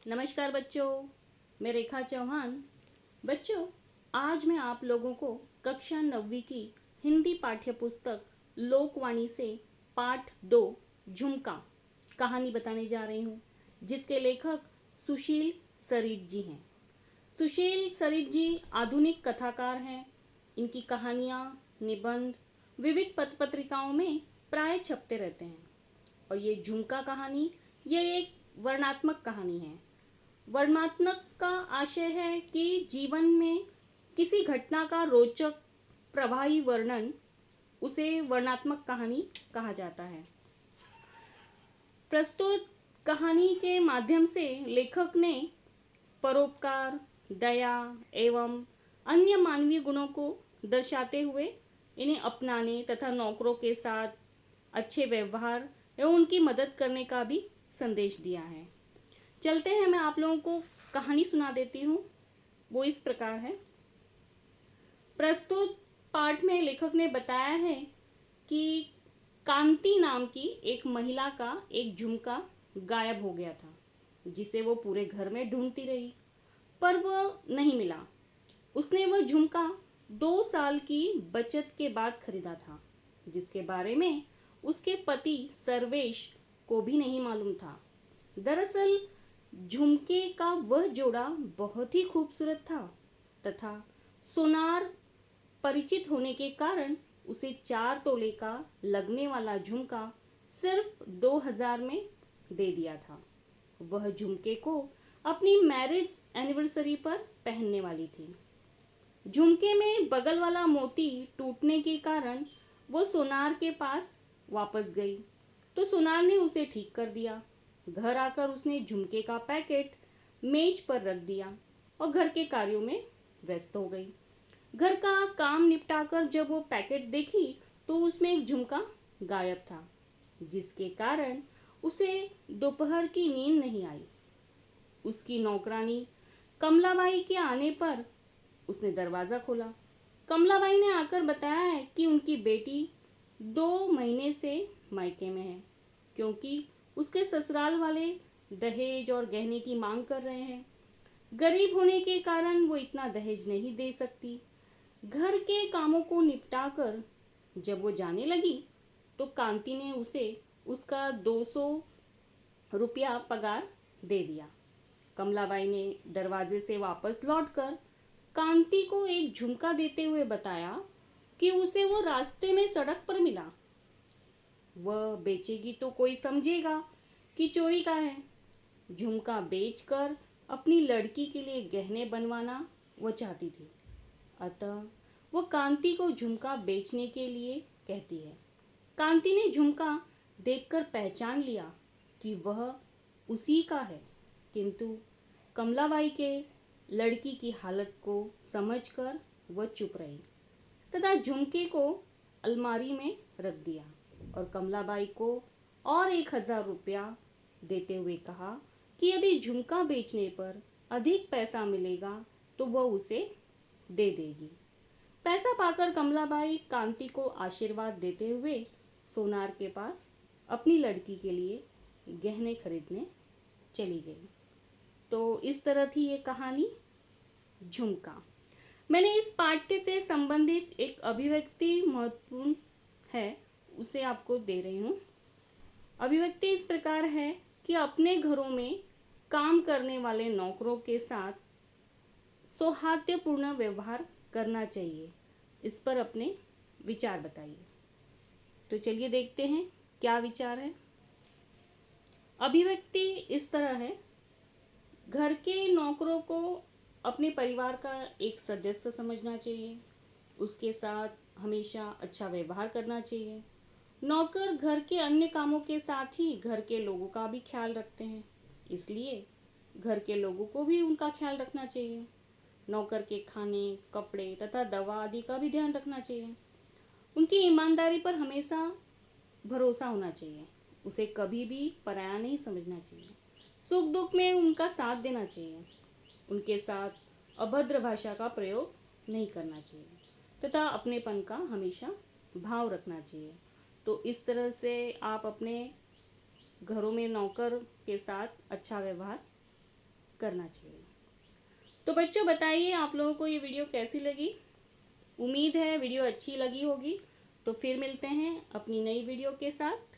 नमस्कार बच्चों, मैं रेखा चौहान। बच्चों, आज मैं आप लोगों को कक्षा 9वीं की हिंदी पाठ्य पुस्तक लोकवाणी से पाठ 2 झुमका कहानी बताने जा रही हूँ, जिसके लेखक सुशील सरित जी हैं। सुशील सरित जी आधुनिक कथाकार हैं। इनकी कहानियाँ, निबंध विविध पत्र पत्रिकाओं में प्राय छपते रहते हैं। और ये झुमका कहानी, ये एक वर्णनात्मक कहानी है। वर्णनात्मक का आशय है कि जीवन में किसी घटना का रोचक प्रभावी वर्णन, उसे वर्णनात्मक कहानी कहा जाता है। प्रस्तुत कहानी के माध्यम से लेखक ने परोपकार, दया एवं अन्य मानवीय गुणों को दर्शाते हुए इन्हें अपनाने तथा नौकरों के साथ अच्छे व्यवहार एवं उनकी मदद करने का भी संदेश दिया है। चलते हैं, मैं आप लोगों को कहानी सुना देती हूँ। वो इस प्रकार है। प्रस्तुत पाठ में लेखक ने बताया है कि कांति नाम की एक महिला का एक झुमका गायब हो गया था, जिसे वो पूरे घर में ढूंढती रही, पर वह नहीं मिला। उसने वह झुमका 2 साल की बचत के बाद खरीदा था, जिसके बारे में उसके पति सर्वेश को भी नहीं मालूम था। दरअसल झुमके का वह जोड़ा बहुत ही खूबसूरत था तथा सोनार परिचित होने के कारण उसे 4 तोले का लगने वाला झुमका सिर्फ 2000 में दे दिया था। वह झुमके को अपनी मैरिज एनिवर्सरी पर पहनने वाली थी। झुमके में बगल वाला मोती टूटने के कारण वो सोनार के पास वापस गई, तो सोनार ने उसे ठीक कर दिया। घर आकर उसने झुमके का पैकेट मेज पर रख दिया और घर के कार्यों में व्यस्त हो गई। घर का काम निपटाकर जब वो पैकेट देखी तो उसमें एक झुमका गायब था, जिसके कारण उसे दोपहर की नींद नहीं आई। उसकी नौकरानी कमलाबाई के आने पर उसने दरवाज़ा खोला। कमलाबाई ने आकर बताया है कि उनकी बेटी 2 महीने से मायके में है, क्योंकि उसके ससुराल वाले दहेज और गहने की मांग कर रहे हैं। गरीब होने के कारण वो इतना दहेज नहीं दे सकती। घर के कामों को निपटाकर जब वो जाने लगी तो कांति ने उसे उसका 200 रुपया पगार दे दिया। कमलाबाई ने दरवाजे से वापस लौटकर कांति को एक झुमका देते हुए बताया कि उसे वो रास्ते में सड़क पर मिला। वह बेचेगी तो कोई समझेगा कि चोरी का है। झुमका बेचकर अपनी लड़की के लिए गहने बनवाना वह चाहती थी, अतः वह कांति को झुमका बेचने के लिए कहती है। कांति ने झुमका देखकर पहचान लिया कि वह उसी का है, किंतु कमलाबाई के लड़की की हालत को समझकर वह चुप रही तथा झुमके को अलमारी में रख दिया और कमलाबाई को और 1000 रुपया देते हुए कहा कि यदि झुमका बेचने पर अधिक पैसा मिलेगा तो वह उसे दे देगी। पैसा पाकर कमलाबाई कांति को आशीर्वाद देते हुए सोनार के पास अपनी लड़की के लिए गहने खरीदने चली गई। तो इस तरह थी ये कहानी झुमका। मैंने इस पाठ्य से संबंधित एक अभिव्यक्ति महत्वपूर्ण है, उसे आपको दे रही हूँ। अभिव्यक्ति इस प्रकार है कि अपने घरों में काम करने वाले नौकरों के साथ सौहार्दपूर्ण व्यवहार करना चाहिए। इस पर अपने विचार बताइए। तो चलिए देखते हैं क्या विचार है। अभिव्यक्ति इस तरह है, घर के नौकरों को अपने परिवार का एक सदस्य समझना चाहिए, उसके साथ हमेशा अच्छा व्यवहार करना चाहिए। नौकर घर के अन्य कामों के साथ ही घर के लोगों का भी ख्याल रखते हैं, इसलिए घर के लोगों को भी उनका ख्याल रखना चाहिए। नौकर के खाने, कपड़े तथा दवा आदि का भी ध्यान रखना चाहिए। उनकी ईमानदारी पर हमेशा भरोसा होना चाहिए, उसे कभी भी पराया नहीं समझना चाहिए। सुख दुख में उनका साथ देना चाहिए। उनके साथ अभद्र भाषा का प्रयोग नहीं करना चाहिए तथा अपनेपन का हमेशा भाव रखना चाहिए। तो इस तरह से आप अपने घरों में नौकर के साथ अच्छा व्यवहार करना चाहिए। तो बच्चों बताइए आप लोगों को ये वीडियो कैसी लगी। उम्मीद है वीडियो अच्छी लगी होगी। तो फिर मिलते हैं अपनी नई वीडियो के साथ।